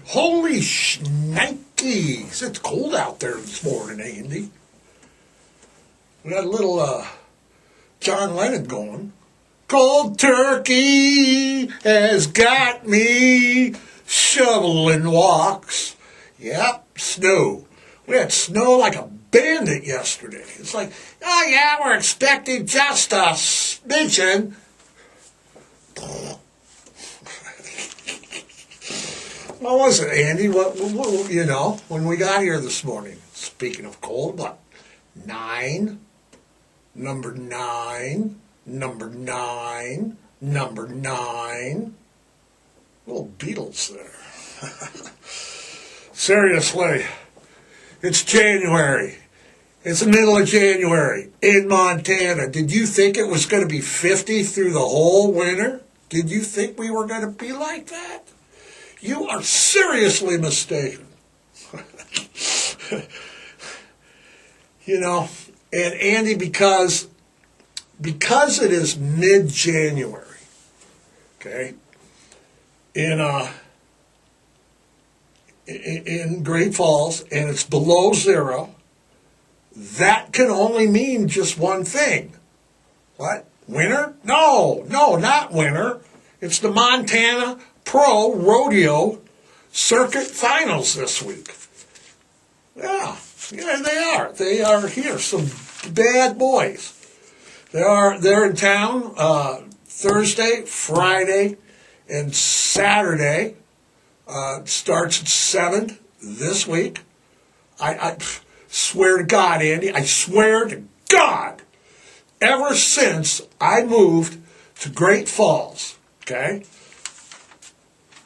Holy shnikes. It's cold out there this morning, Andy. We got a little John Lennon going. Cold turkey has got me shoveling walks. Yep, snow. We had snow like a bandit yesterday. It's like, oh yeah, we're expecting just a smidgen. What was it, Andy? What, when we got here this morning? Speaking of cold, what? 9? Number 9. Number 9. Number 9. Little Beatles there. Seriously. It's January. It's the middle of January in Montana. Did you think it was going to be 50 through the whole winter? Did you think we were going to be like that? You are seriously mistaken. And Andy, because it is mid-January, okay, in Great Falls, and it's below zero, that can only mean just one thing. What? Winter? No, not winter. It's the Montana Pro Rodeo Circuit Finals this week. Yeah, they are. They are here. Some bad boys. They're in town Thursday, Friday, and Saturday. Starts at 7 this week. I swear to God, Andy, I swear to God, ever since I moved to Great Falls, okay,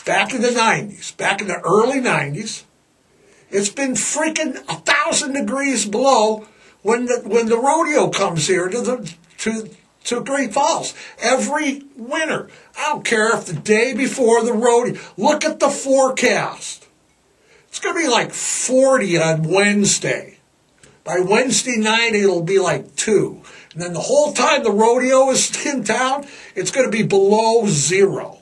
back in the 90s, back in the early 90s, it's been freaking 1,000 degrees below when the rodeo comes here to Great Falls every winter. I don't care if the day before the rodeo, look at the forecast. It's going to be like 40 on Wednesday. By Wednesday night, it'll be like 2. And then the whole time the rodeo is in town, it's going to be below 0.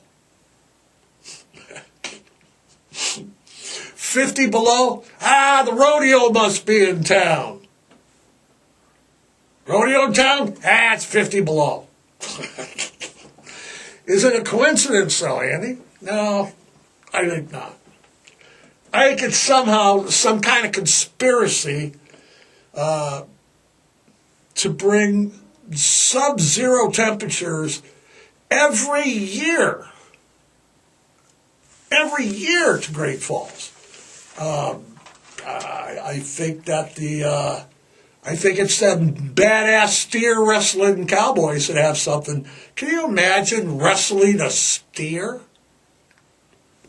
50 below, the rodeo must be in town. Rodeo in town? It's 50 below. Is it a coincidence, though, Andy? No, I think not. I think it's somehow some kind of conspiracy to bring sub-zero temperatures every year to Great Falls. I think that I think it's them badass steer wrestling cowboys that have something. Can you imagine wrestling a steer?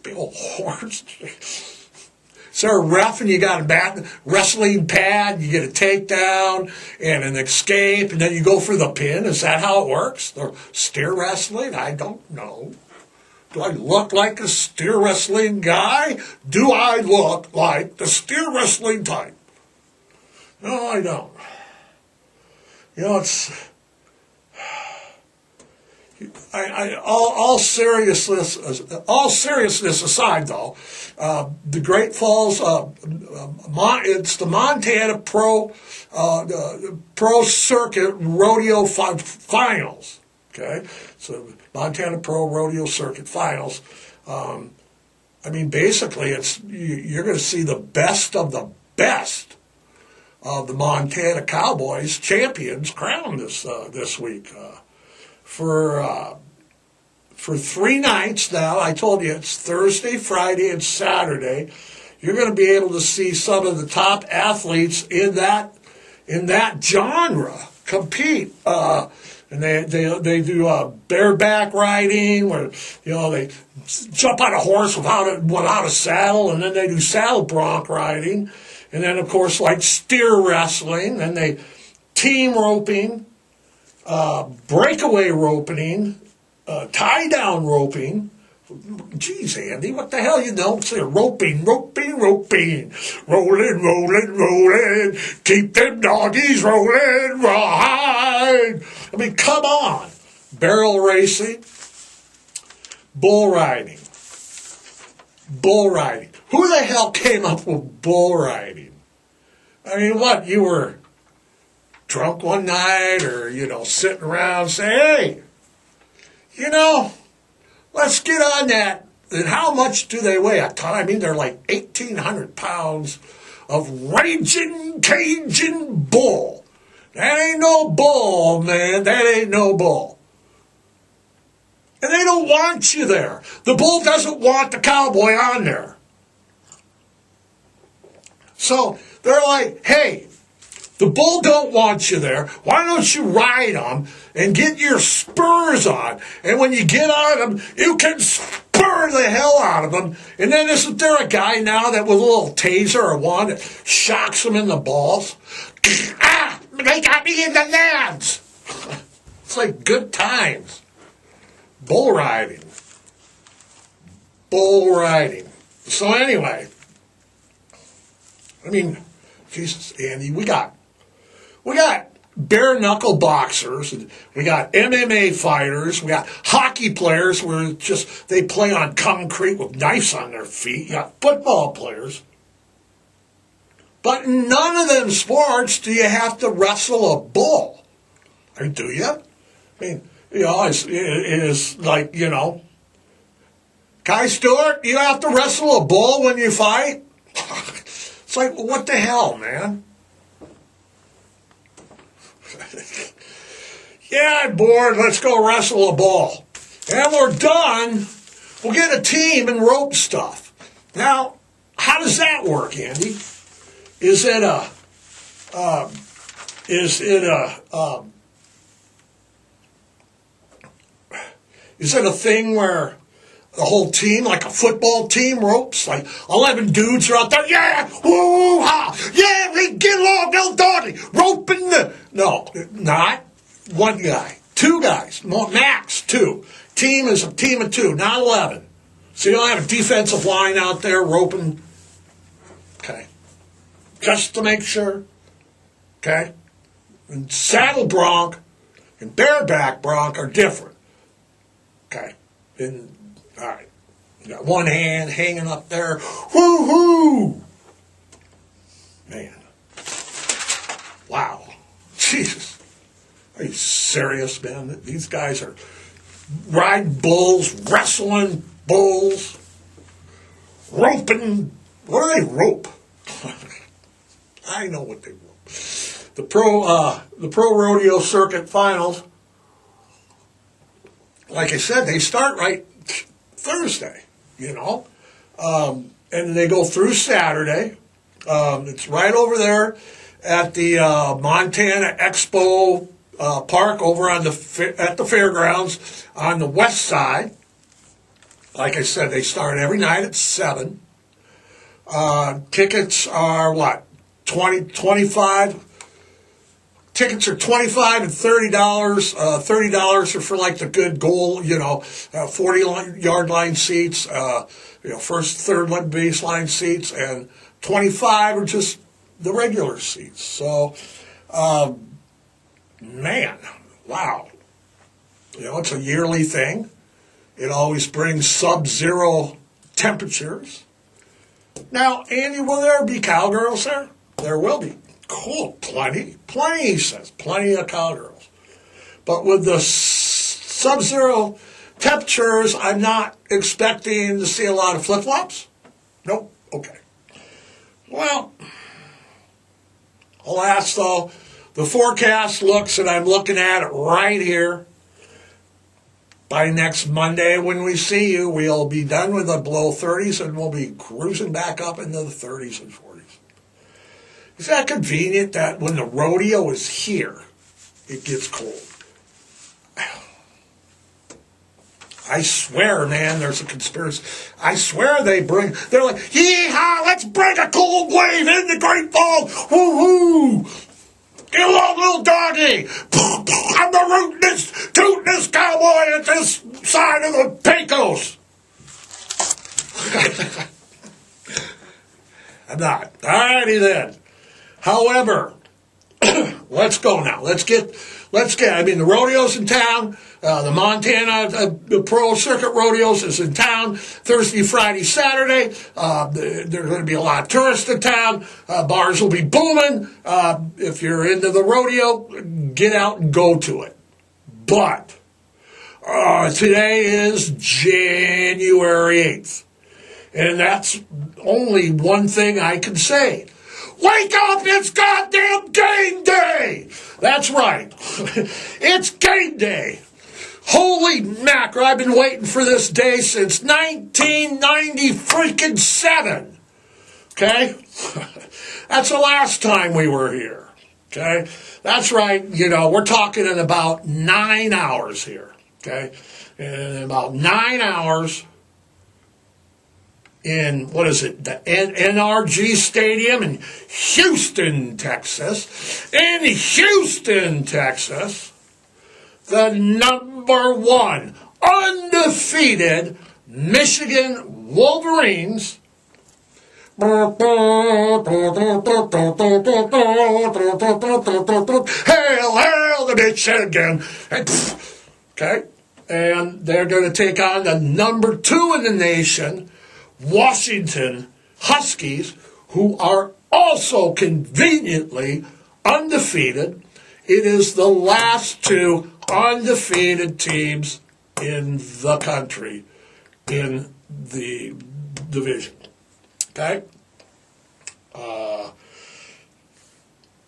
Big old horns. Is there a ref and you got a wrestling pad, you get a takedown and an escape, and then you go for the pin? Is that how it works? The steer wrestling? I don't know. Do I look like a steer wrestling guy? Do I look like the steer wrestling type? No, I don't. It's all seriousness aside, though, the Great Falls, it's the Montana Pro Circuit Rodeo Finals. Okay, so Montana Pro Rodeo Circuit Finals. Basically, you're going to see the best of the best of the Montana Cowboys champions crowned this week for 3 nights now. I told you it's Thursday, Friday, and Saturday. You're going to be able to see some of the top athletes in that genre compete. And they do bareback riding, where they jump on a horse without a saddle, and then they do saddle bronc riding, and then of course like steer wrestling, and they team roping, breakaway roping, tie down roping. Geez, Andy, what the hell you don't say? Roping, rolling, keep them doggies rolling, ride. I mean, come on. Barrel racing, bull riding, Bull riding. Who the hell came up with bull riding? I mean, what, you were drunk one night or, sitting around saying, hey, let's get on that. And how much do they weigh a ton? I mean, they're like 1,800 pounds of raging Cajun bull. That ain't no bull, man. That ain't no bull. And they don't want you there. The bull doesn't want the cowboy on there. So they're like, hey, the bull don't want you there. Why don't you ride them and get your spurs on? And when you get on them, you can spur the hell out of them. And then isn't there a guy now that with a little taser or one that shocks them in the balls? Ah, they got me in the nads. It's like good times. Bull riding. Bull riding. So anyway, I mean, Jesus, Andy, we got bare knuckle boxers, and we got MMA fighters, we got hockey players where they play on concrete with knives on their feet. You got football players. But in none of them sports do you have to wrestle a bull. Or do you? I mean, it is like, Kai Stewart, you have to wrestle a bull when you fight? It's like, what the hell, man? Yeah, I'm bored. Let's go wrestle a bull. And we're done. We'll get a team and rope stuff. Now, how does that work, Andy? Is it a thing where the whole team, like a football team, ropes, like 11 dudes are out there, yeah, woo ha, yeah, we get along, Bill Doughty, roping the, no, not one guy, two guys, max two. Team is a team of two, not 11. So you don't have a defensive line out there roping, okay, just to make sure, okay, and saddle bronc and bareback bronc are different, okay, and all right, you got one hand hanging up there. Woo-hoo! Man. Wow. Jesus. Are you serious, man? These guys are riding bulls, wrestling bulls, roping. What do they rope? I know what they rope. The pro rodeo circuit finals, like I said, they start right Thursday, and they go through Saturday. It's right over there at the Montana Expo Park over on at the fairgrounds on the west side. Like I said, they start every night at 7. Tickets are what? 25. Tickets are $25 and $30. $30 are for like the good goal, 40-yard line seats, first, third baseline seats, and 25 are just the regular seats. So, man, wow. It's a yearly thing. It always brings sub-zero temperatures. Now, Andy, will there be cowgirls there? There will be. Cool, plenty, he says, plenty of cowgirls. But with the sub-zero temperatures, I'm not expecting to see a lot of flip-flops. Nope, okay. Well, alas, though, the forecast looks, and I'm looking at it right here, by next Monday when we see you, we'll be done with the below 30s, and we'll be cruising back up into the 30s and 40s. Is that convenient that when the rodeo is here, it gets cold? I swear, man, there's a conspiracy. I swear they're like, yee-haw, let's bring a cold wave in the Great Falls. Woo-hoo! Get along, little doggy. I'm the rootinest cowboy at this side of the Pecos. I'm not. All righty then. However, let's go now. Let's get. I mean, the rodeo's in town. The Montana Pro Circuit Rodeos is in town Thursday, Friday, Saturday. There are going to be a lot of tourists in town. Bars will be booming. If you're into the rodeo, get out and go to it. But today is January 8th. And that's only one thing I can say. Wake up, it's goddamn game day! That's right. It's game day. Holy mackerel, I've been waiting for this day since 1997. Okay? That's the last time we were here. Okay? That's right. You know, we're talking in about 9 hours here. Okay? In about 9 hours in, what is it, the NRG Stadium in Houston, Texas. In Houston, Texas, the number one undefeated Michigan Wolverines Hail, hail the Michigan. Okay? And they're going to take on the number 2 in the nation, Washington Huskies, who are also conveniently undefeated. It is the last 2 undefeated teams in the country in the division. Okay?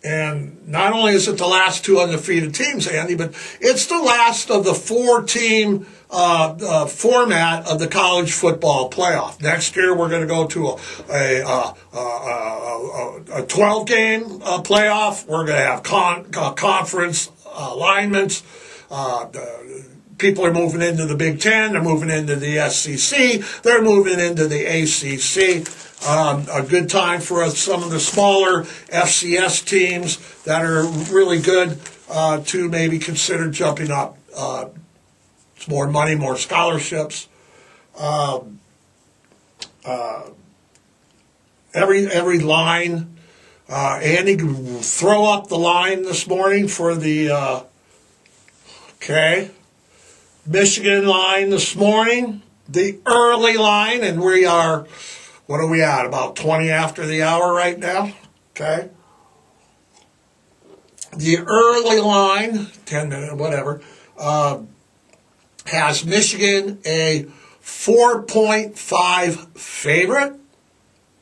And not only is it the last 2 undefeated teams, Andy, but it's the last of the 4-team format of the college football playoff. Next year, we're going to go to a 12-game playoff. We're going to have conference alignments. People are moving into the Big Ten. They're moving into the SEC. They're moving into the ACC. A good time for some of the smaller FCS teams that are really good to maybe consider jumping up. It's more money, more scholarships. Every line. Andy, throw up the line this morning for the Michigan line this morning. The early line, and we are. What are we at? About 20 after the hour right now? Okay. The early line, 10 minutes, whatever, has Michigan a 4.5 favorite.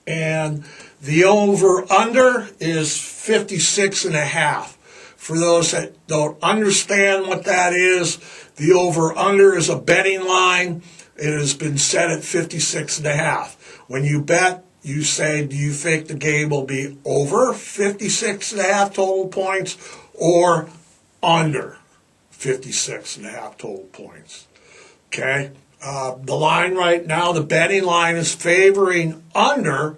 And the over-under is 56.5. For those that don't understand what that is, the over-under is a betting line. It has been set at 56.5. When you bet, you say, do you think the game will be over 56.5 total points or under 56.5 total points? Okay? The line right now, the betting line is favoring under.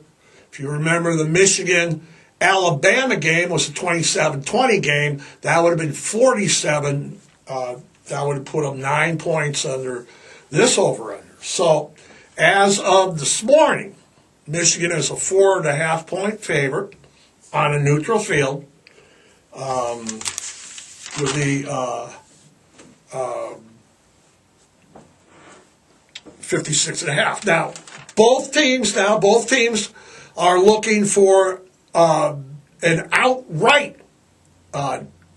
If you remember, the Michigan-Alabama game was a 27-20 game. That would have been 47. That would have put them 9 points under this over-under. So, as of this morning, Michigan is a 4.5 point favorite on a neutral field with the 56.5. Now, both teams are looking for an outright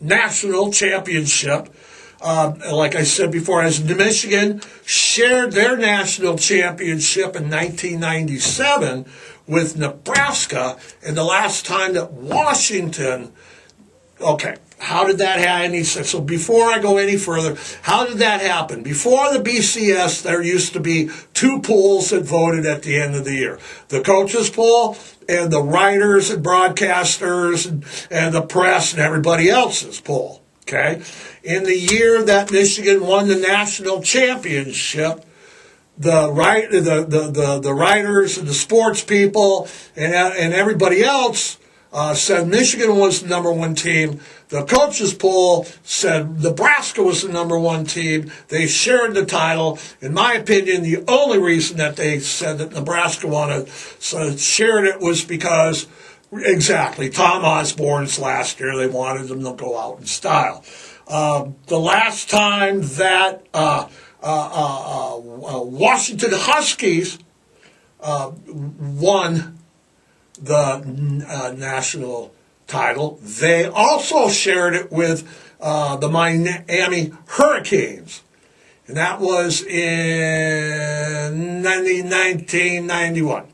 national championship. Like I said before, as Michigan shared their national championship in 1997 with Nebraska, and the last time that Washington, how did that happen? So before I go any further, how did that happen? Before the BCS, there used to be 2 pools that voted at the end of the year. The coaches pool and the writers and broadcasters and the press and everybody else's pool. Okay? In the year that Michigan won the national championship, the writers and the sports people and everybody else said Michigan was the number 1 team. The coaches poll said Nebraska was the number 1 team. They shared the title. In my opinion, the only reason that they said that Nebraska shared it was because Exactly. Tom Osborne's last year, they wanted him to go out in style. The last time that Washington Huskies won the national title, they also shared it with the Miami Hurricanes. And that was in 1991.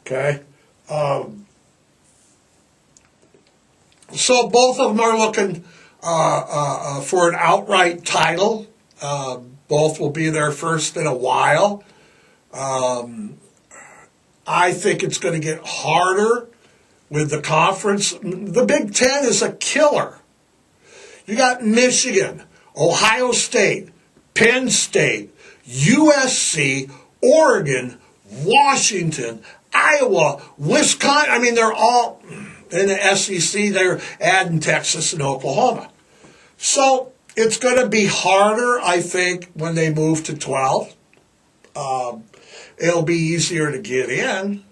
Okay? So both of them are looking for an outright title. Both will be their first in a while. I think it's going to get harder with the conference. The Big Ten is a killer. You got Michigan, Ohio State, Penn State, USC, Oregon, Washington, Iowa, Wisconsin. I mean, they're all in the SEC. They're adding Texas and Oklahoma. So it's going to be harder, I think, when they move to 12. It'll be easier to get in.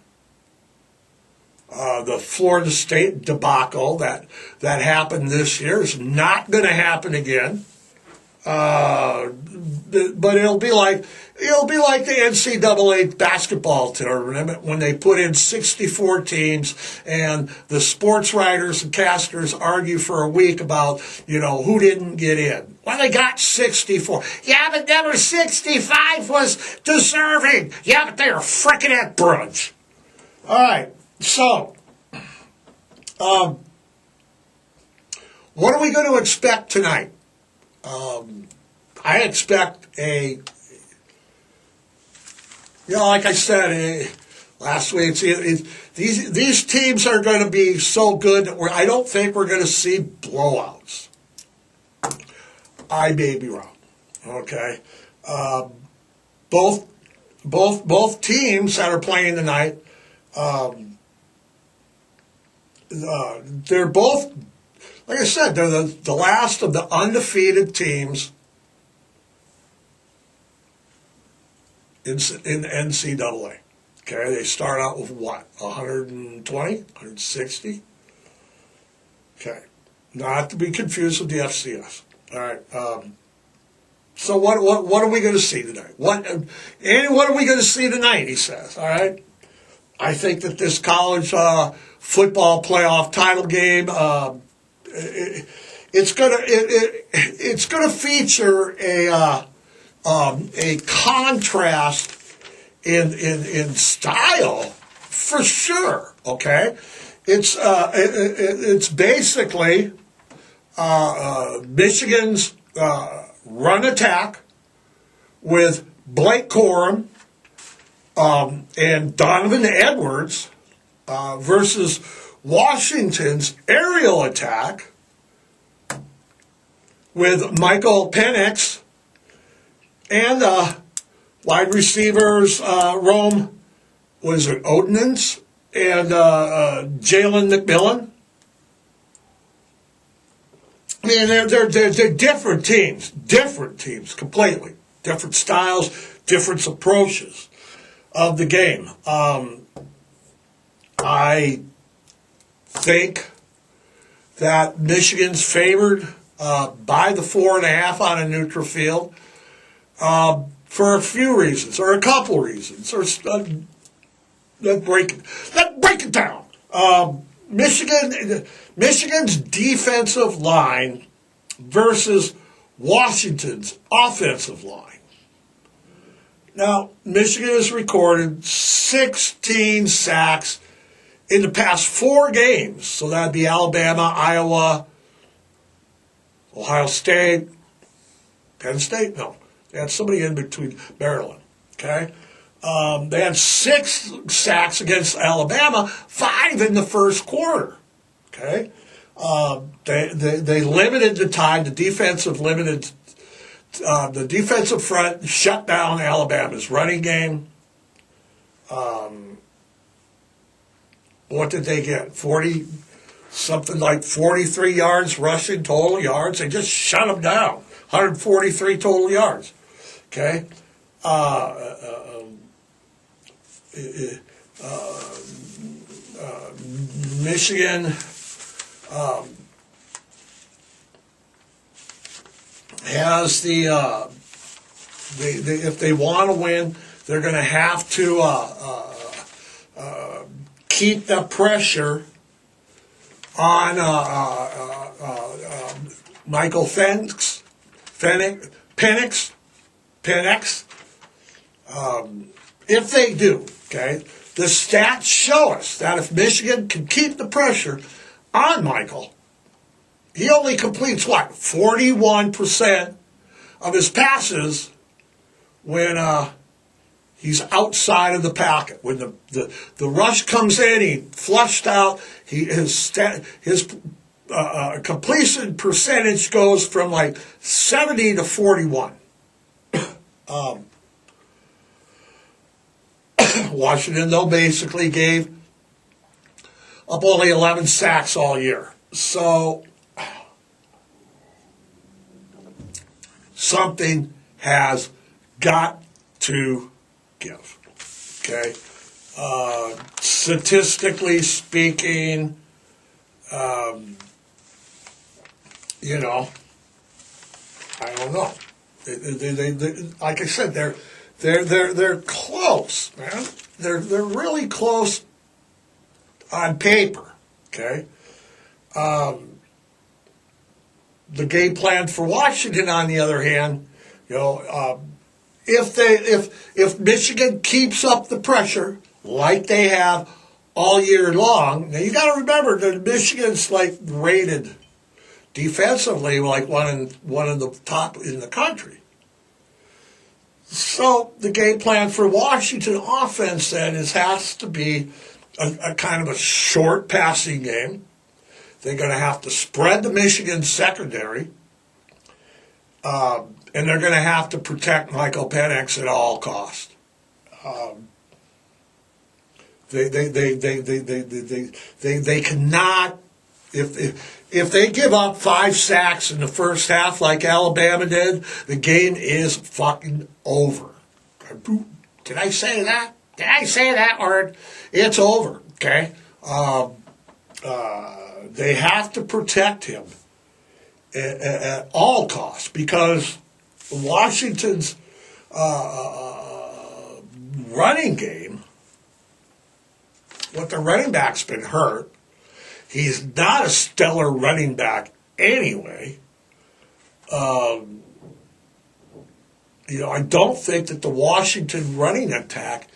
The Florida State debacle that happened this year is not going to happen again. But it'll be like the NCAA basketball tournament when they put in 64 teams and the sports writers and casters argue for a week about, who didn't get in. Well, they got 64. Yeah, but number 65 was deserving. Yeah, but they were frickin' at brunch. All right, so what are we going to expect tonight? I expect like I said last week, these teams are going to be so good that I don't think we're going to see blowouts. I may be wrong. Okay, both teams that are playing tonight, they're both. Like I said, they're the last of the undefeated teams in NCAA. Okay, they start out with what, 120, 160? Okay, not to be confused with the FCS. All right. So what are we going to see tonight? Andy, what are we going to see tonight? He says. All right. I think that this college football playoff title game. It's gonna feature a contrast in style for sure. Okay, it's basically Michigan's run attack with Blake Corum and Donovan Edwards versus Washington's aerial attack with Michael Penix and wide receivers Rome, Odinance and Jalen McMillan. I mean, they're different teams completely. Different styles, different approaches of the game. I think that Michigan's favored by the 4.5 on a neutral field for a few reasons, or a couple reasons. Let's break it down. Michigan's defensive line versus Washington's offensive line. Now, Michigan has recorded 16 sacks in the past 4 games. So that'd be Alabama, Iowa, Ohio State, Penn State? No. They had somebody in between, Maryland. Okay? They had 6 sacks against Alabama, 5 in the first quarter. Okay? They limited the time. The defensive front shut down Alabama's running game. What did they get? 43 yards rushing total yards. They just shut them down. 143 total yards. Okay? Michigan has if they want to win, they're going to have to keep the pressure on Michael Penix. If they do, okay, the stats show us that if Michigan can keep the pressure on Michael, he only completes, 41% of his passes when he's outside of the pocket. When the rush comes in, he flushed out, his completion percentage goes from 70 to 41. Washington, though, basically gave up only 11 sacks all year. So something has got to give. Okay? Statistically speaking, I don't know. They like I said, they're close, man. They're really close on paper. Okay. The game plan for Washington, on the other hand, if Michigan keeps up the pressure like they have all year long, now you got to remember that Michigan's rated defensively one of the top in the country. So the game plan for Washington offense then has to be a kind of a short passing game. They're going to have to spread the Michigan secondary, and they're going to have to protect Michael Penix at all costs. They cannot, if they give up 5 sacks in the first half like Alabama did, the game is fucking over. Did I say that? Did I say that word? It's over. Okay. They have to protect him at all costs, because Washington's running game, with the running back's been hurt. He's not a stellar running back anyway. I don't think that the Washington running attack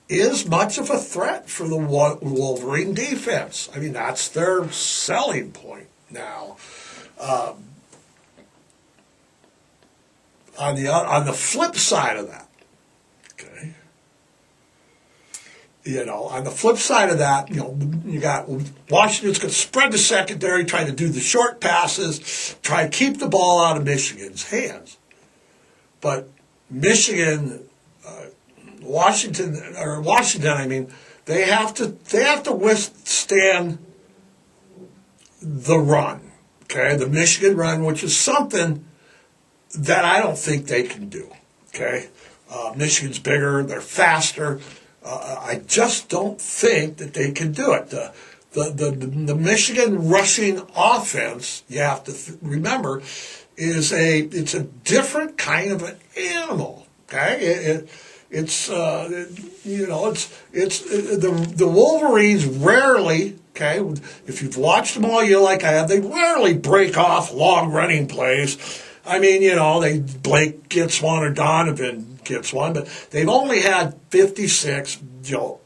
is much of a threat for the Wolverine defense. I mean, that's their selling point now. On the flip side of that, okay, on the flip side of that, you got Washington's going to spread the secondary, try to do the short passes, try to keep the ball out of Michigan's hands. But Washington, I mean, they have to withstand the run, okay, the Michigan run, which is something that I don't think they can do. Okay, Michigan's bigger, they're faster. I just don't think that they can do it. The Michigan rushing offense, you have to remember, it's a different kind of an animal. Okay, it's the Wolverines rarely. Okay, if you've watched them all year like I have, they rarely break off long running plays. I mean, Blake gets one or Donovan gets one, but they've only had 56,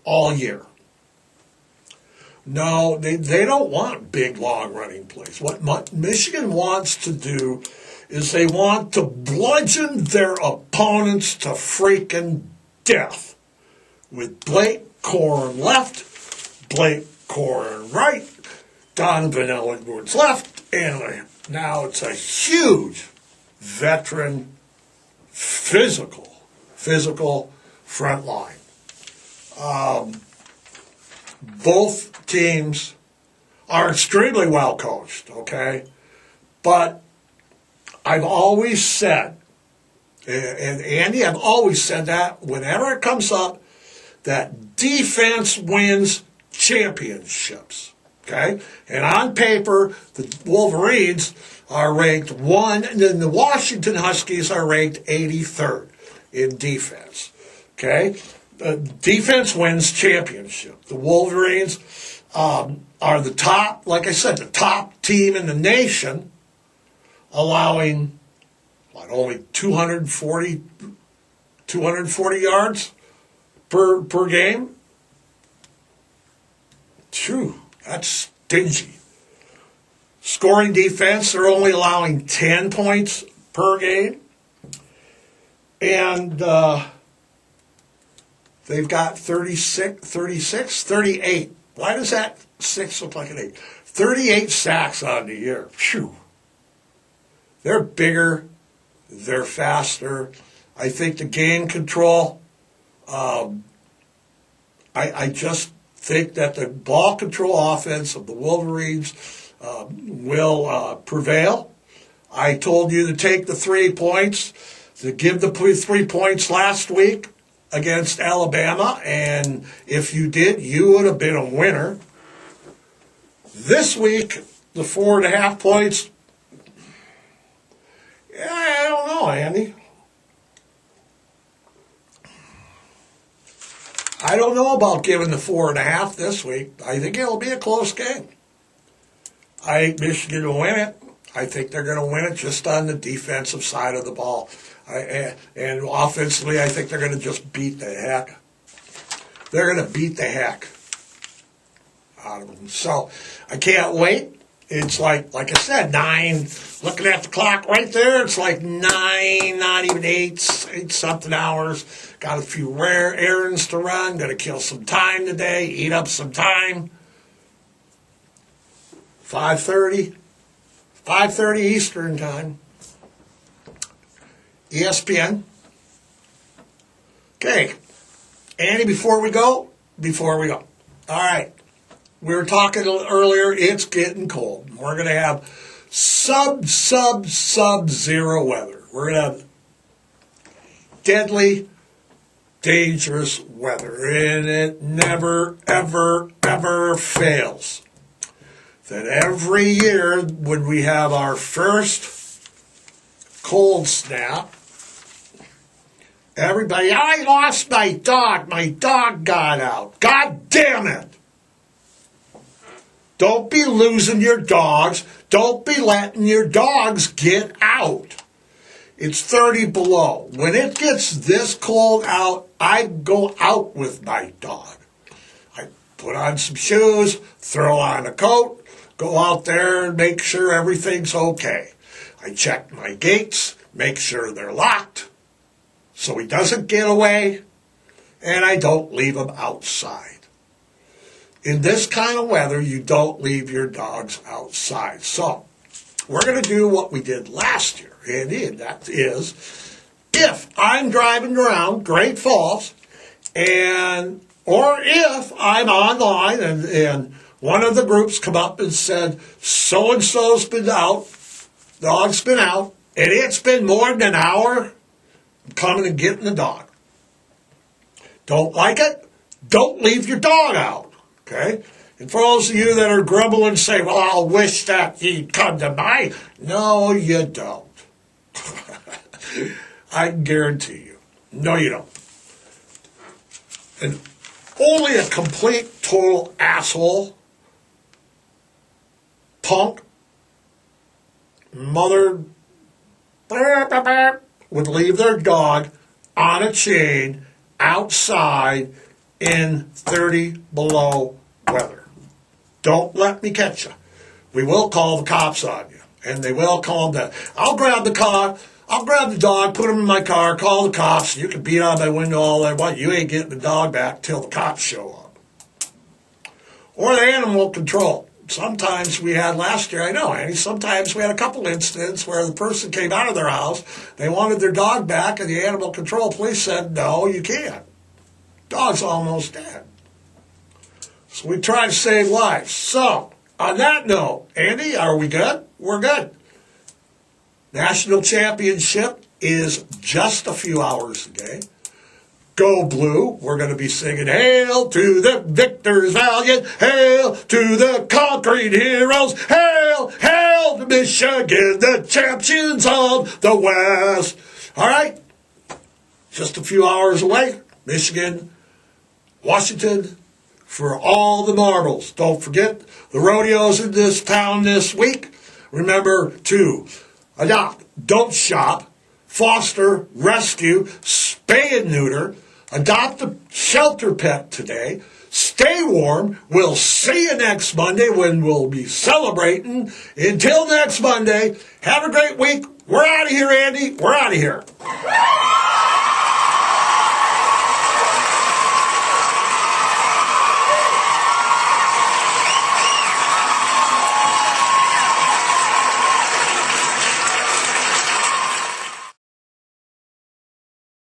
all year. No, they don't want big, long running plays. What Michigan wants to do is they want to bludgeon their opponents to freaking death. With Blake Corum left, Blake Corum right, Donovan Edwards left, and now it's a huge veteran, physical front line. Both teams are extremely well coached, okay? But I've always said, and Andy, I've always said that whenever it comes up, that defense wins championships. Okay? And on paper, the Wolverines are ranked 1, and then the Washington Huskies are ranked 83rd in defense. Okay? Defense wins championship. The Wolverines are the top, like I said, the top team in the nation, allowing only 240 yards per game. Phew, that's stingy. Scoring defense, they're only allowing 10 points per game. And they've got 38. Why does that 6 look like an 8? 38 sacks on the year. Phew. They're bigger. They're faster. I think the game control, I just think that the ball control offense of the Wolverines will prevail. I told you to take the 3 points, to give the 3 points last week against Alabama, and if you did, you would have been a winner. This week, the 4.5 points, yeah, I don't know, Andy. I don't know about giving the 4.5 this week. I think it'll be a close game. I think Michigan will win it. I think they're going to win it just on the defensive side of the ball. And offensively, I think they're going to just beat the heck. They're going to beat the heck out of them. So I can't wait. It's like I said, 9, looking at the clock right there, it's like 9, not even 8-something hours. Got a few rare errands to run. Going to kill some time today, eat up some time. 5:30 Eastern time. ESPN. Okay. Andy, before we go. All right. We were talking earlier, it's getting cold. We're going to have sub-zero weather. We're going to have deadly, dangerous weather. And it never, ever, ever fails. That every year when we have our first cold snap, everybody, I lost my dog. My dog got out. God damn it. Don't be losing your dogs. Don't be letting your dogs get out. It's 30 below. When it gets this cold out, I go out with my dog. I put on some shoes, throw on a coat, go out there and make sure everything's okay. I check my gates, make sure they're locked so he doesn't get away, and I don't leave him outside. In this kind of weather, you don't leave your dogs outside. So, we're going to do what we did last year, and that is, if I'm driving around Great Falls, or if I'm online and one of the groups come up and said, so-and-so's been out, dog's been out, and it's been more than an hour, I'm coming and getting the dog. Don't like it? Don't leave your dog out. Okay? And for those of you that are grumbling and say, well, I'll wish that he'd come to mine. No, you don't. I can guarantee you. No, you don't. And only a complete, total asshole, punk, mother, would leave their dog on a chain outside in 30 below weather. Don't let me catch you. We will call the cops on you. And they will call them. I'll grab the car. I'll grab the dog, put him in my car, call the cops. You can beat on my window all they want. You ain't getting the dog back till the cops show up. Or the animal control. Sometimes we had last year, I know, Andy, sometimes we had a couple incidents where the person came out of their house, they wanted their dog back, and the animal control police said, no, you can't. Dog's almost dead. So we try to save lives. So, on that note, Andy, are we good? We're good. National championship is just a few hours away. Go Blue. We're going to be singing Hail to the victors valiant, hail to the conquering heroes, hail, hail to Michigan, the champions of the West. All right? Just a few hours away, Michigan, Washington, for all the marbles. Don't forget, the rodeo's in this town this week. Remember to adopt, don't shop, foster, rescue, spay and neuter, adopt a shelter pet today. Stay warm. We'll see you next Monday when we'll be celebrating. Until next Monday, have a great week. We're out of here, Andy. We're out of here.